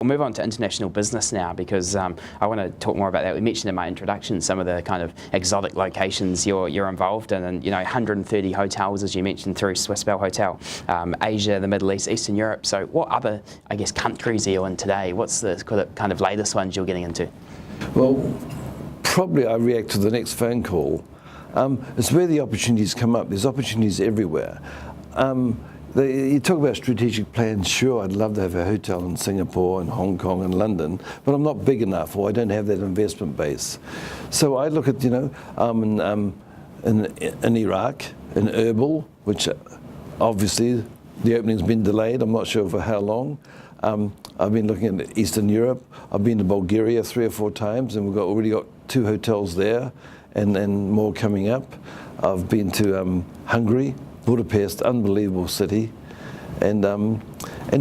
I'll move on to international business now, because I want to talk more about that. We mentioned in my introduction some of the kind of exotic locations you're involved in, and 130 hotels, as you mentioned, through Swiss-Belhotel, Asia, the Middle East, Eastern Europe. So what other, I guess, countries are you in today? What's the kind of latest ones you're getting into? Well, probably I react to the next phone call. It's where the opportunities come up. There's opportunities everywhere. You talk about strategic plans. Sure, I'd love to have a hotel in Singapore and Hong Kong and London, but I'm not big enough, or I don't have that investment base. So I look at, in Iraq, in Erbil, which obviously the opening's been delayed. I'm not sure for how long. I've been looking at Eastern Europe. I've been to Bulgaria 3 or 4 times, and we've already got 2 hotels there, and more coming up. I've been to Hungary, Budapest, unbelievable city, and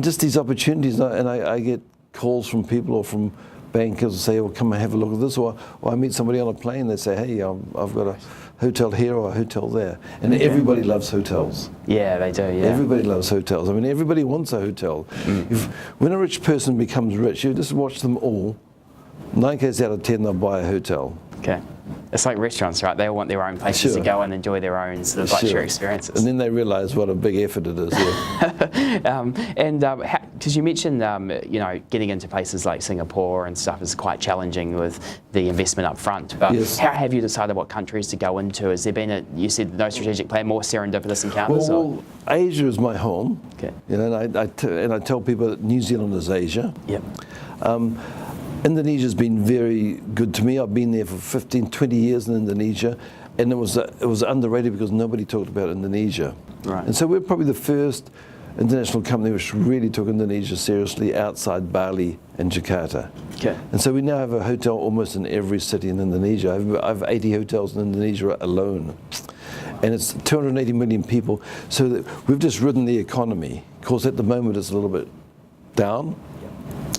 just these opportunities. And I get calls from people or from bankers who say, "Well, come and have a look at this," or I meet somebody on a plane. They say, "Hey, I've got a hotel here or a hotel there," and everybody loves hotels. Yeah, they do. Yeah, everybody loves hotels. I mean, everybody wants a hotel. When a rich person becomes rich, you just watch them all. 9 cases out of 10, they'll buy a hotel. Okay. It's like restaurants, right? They all want their own places to go and enjoy their own sort of luxury experiences. And then they realise what a big effort it is. Yeah. Because you mentioned, getting into places like Singapore and stuff is quite challenging with the investment up front. But how have you decided what countries to go into? Has there been you said no strategic plan, more serendipitous encounters? Well, Asia is my home. Okay. And I tell people that New Zealand is Asia. Yep. Indonesia's been very good to me. I've been there for 15, 20 years in Indonesia, and it was underrated because nobody talked about Indonesia. Right. And so we're probably the first international company which really took Indonesia seriously outside Bali and Jakarta. Okay. And so we now have a hotel almost in every city in Indonesia. I have 80 hotels in Indonesia alone. And it's 280 million people. So that we've just ridden the economy. Of course, at the moment it's a little bit down.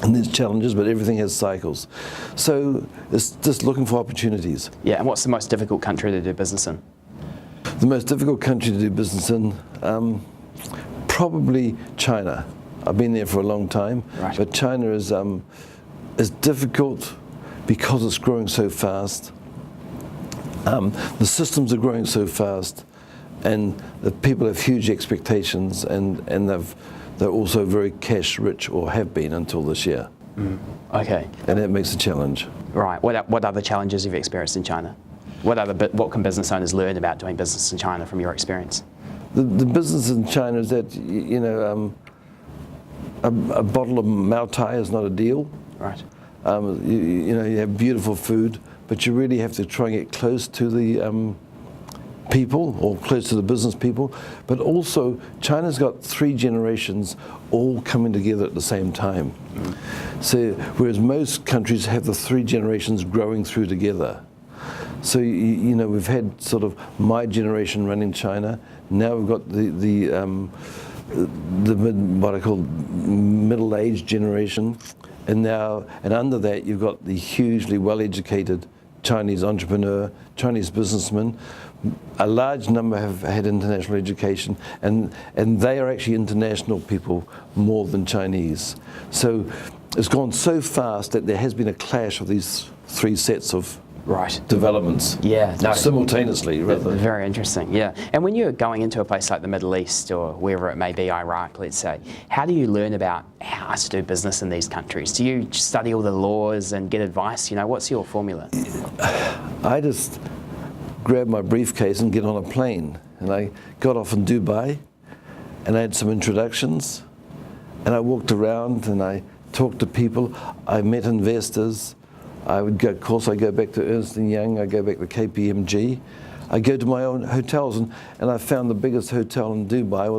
And there's challenges, but everything has cycles. So it's just looking for opportunities. Yeah, and what's the most difficult country to do business in? The most difficult country to do business in? Probably China. I've been there for a long time, right. But China is difficult because it's growing so fast. The systems are growing so fast, and the people have huge expectations, and they're also very cash rich, or have been until this year. Okay. And that makes a challenge. Right. What other challenges have you experienced in China? What can business owners learn about doing business in China from your experience? The business in China is that, a bottle of Mao Tai is not a deal. Right. You have beautiful food, but you really have to try and get close to the people, or close to the business people. But also, China's got 3 generations all coming together at the same time. So, whereas most countries have the 3 generations growing through together. So, we've had sort of my generation running China. Now we've got what I call middle-aged generation, and under that you've got the hugely well-educated Chinese entrepreneur, Chinese businessman. A large number have had international education, and they are actually international people more than Chinese. So it's gone so fast that there has been a clash of these 3 sets of developments. Yeah, no, simultaneously. Rather. Very interesting. Yeah, and when you're going into a place like the Middle East or wherever it may be, Iraq, let's say, how do you learn about how to do business in these countries? Do you study all the laws and get advice? What's your formula? I just grab my briefcase and get on a plane, and I got off in Dubai, and I had some introductions, and I walked around and I talked to people. I met investors. Of course, I go back to Ernst & Young, I go back to KPMG. I go to my own hotels, and I found the biggest hotel in Dubai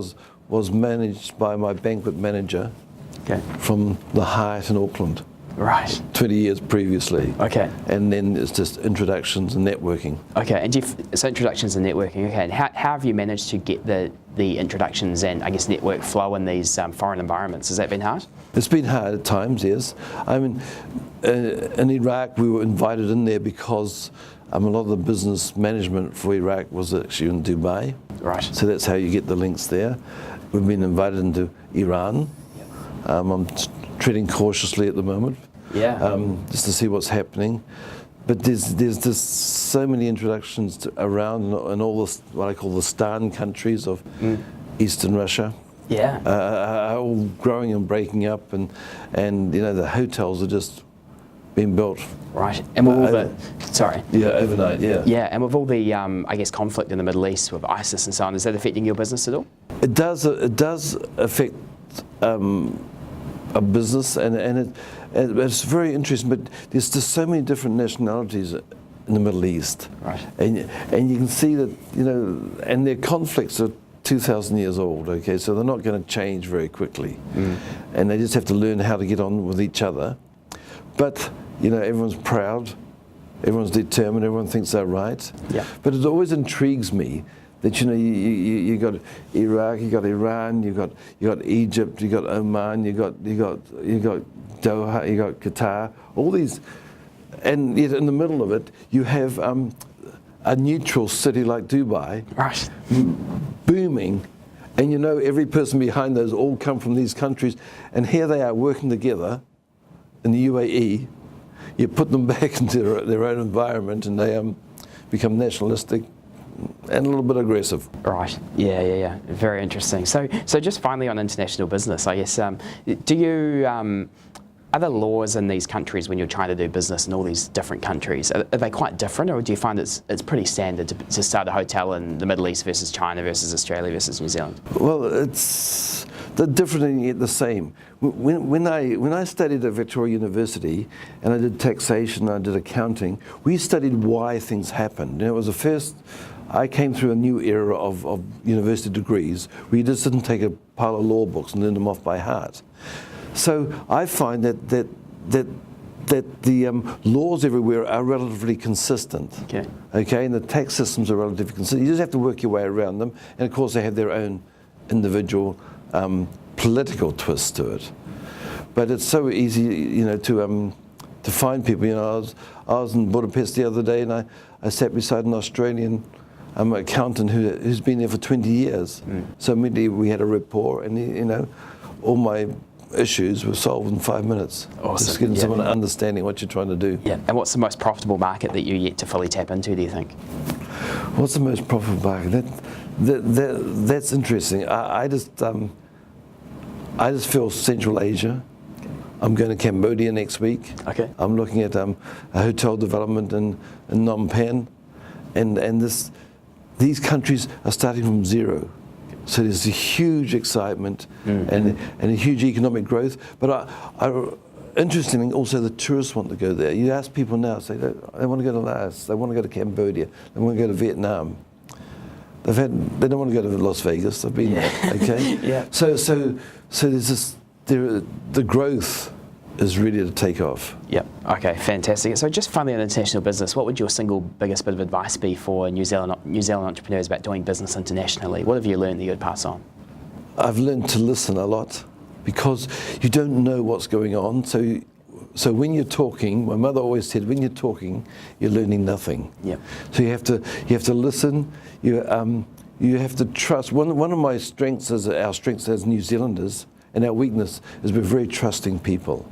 was managed by my banquet manager from the Hyatt in Auckland. Right. 20 years previously. Okay. And then it's just introductions and networking. Okay, and so introductions and networking, okay. And how have you managed to get the introductions and, I guess, network flow in these foreign environments? Has that been hard? It's been hard at times, yes. I mean, in Iraq, we were invited in there because a lot of the business management for Iraq was actually in Dubai. Right. So that's how you get the links there. We've been invited into Iran. I'm treading cautiously at the moment. Yeah. Just to see what's happening. But there's just so many introductions around in all this, what I call the Stan countries of Eastern Russia. Yeah. Are all growing and breaking up, and the hotels are just being built. Right. And with all the, sorry. Yeah, overnight. Yeah. Yeah, and with all the I guess conflict in the Middle East with ISIS and so on, is that affecting your business at all? It does. It does affect a business, and it's very interesting. But there's just so many different nationalities in the Middle East, right? And you can see that and their conflicts are 2,000 years old. Okay, so they're not going to change very quickly, and they just have to learn how to get on with each other. But everyone's proud, everyone's determined, everyone thinks they're right. Yeah. But it always intrigues me that you got Iraq, you got Iran, you got Egypt, you got Oman, you got Doha, you got Qatar, all these, and yet in the middle of it you have a neutral city like Dubai, right, booming, and every person behind those all come from these countries, and here they are working together in the UAE. You put them back into their own environment, and they become nationalistic and a little bit aggressive. Right. Yeah. Very interesting. So just finally on international business, I guess, do you are the laws in these countries when you're trying to do business in all these different countries, are they quite different, or do you find it's pretty standard to start a hotel in the Middle East versus China versus Australia versus New Zealand? Well, they're different and yet the same. When I studied at Victoria University and I did taxation, I did accounting, we studied why things happened. It was the first. I came through a new era of university degrees where you just didn't take a pile of law books and learn them off by heart. So I find that the laws everywhere are relatively consistent. Okay, and the tax systems are relatively consistent. You just have to work your way around them, and of course they have their own individual political twist to it. But it's so easy, to find people. I was in Budapest the other day, and I sat beside an Australian accountant who's been there for 20 years. So immediately we had a rapport, and all my issues were solved in 5 minutes. Awesome. Just getting someone understanding what you're trying to do. Yeah. And what's the most profitable market that you're yet to fully tap into, do you think? What's the most profitable market? That's interesting. I just feel Central Asia. I'm going to Cambodia next week. Okay. I'm looking at a hotel development in Phnom Penh, and these countries are starting from zero. So there's a huge excitement and a huge economic growth. But interestingly, also the tourists want to go there. You ask people now, say they want to go to Laos, they want to go to Cambodia, they want to go to Vietnam. They don't want to go to Las Vegas. They've been there. Okay. Yeah. So there's this. The growth is ready to take off. Yep. Okay. Fantastic. So just finally on international business, what would your single biggest bit of advice be for New Zealand entrepreneurs about doing business internationally? What have you learned that you'd pass on? I've learned to listen a lot, because you don't know what's going on. So when you're talking, my mother always said, when you're talking, you're learning nothing. Yep. So you have to listen. You have to trust. One of my strengths our strengths as New Zealanders, and our weakness is we're very trusting people.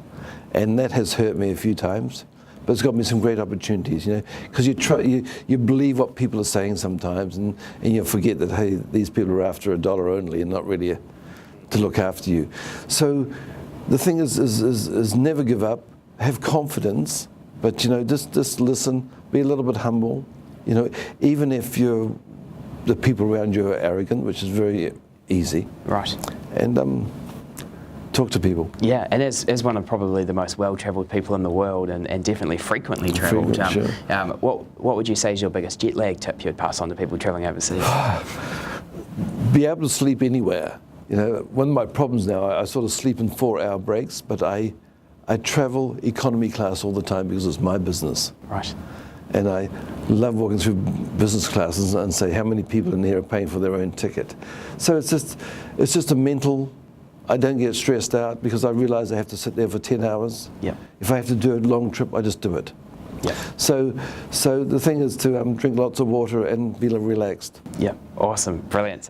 And that has hurt me a few times, but it's got me some great opportunities, because you believe what people are saying sometimes, and you forget that, hey, these people are after $1 only and not really to look after you. So the thing is never give up, have confidence, but just listen, be a little bit humble, even if the people around you are arrogant, which is very easy. Right. And talk to people. Yeah, and as one of probably the most well-travelled people in the world, and definitely frequently travelled, sure. What would you say is your biggest jet lag tip you'd pass on to people travelling overseas? Be able to sleep anywhere. One of my problems now, I sort of sleep in 4-hour breaks, but I travel economy class all the time because it's my business. Right. And I love walking through business classes and say how many people in here are paying for their own ticket. So it's just a mental. I don't get stressed out because I realize I have to sit there for 10 hours. Yeah. If I have to do a long trip, I just do it. Yeah. So the thing is to drink lots of water and be relaxed. Yeah. Awesome. Brilliant.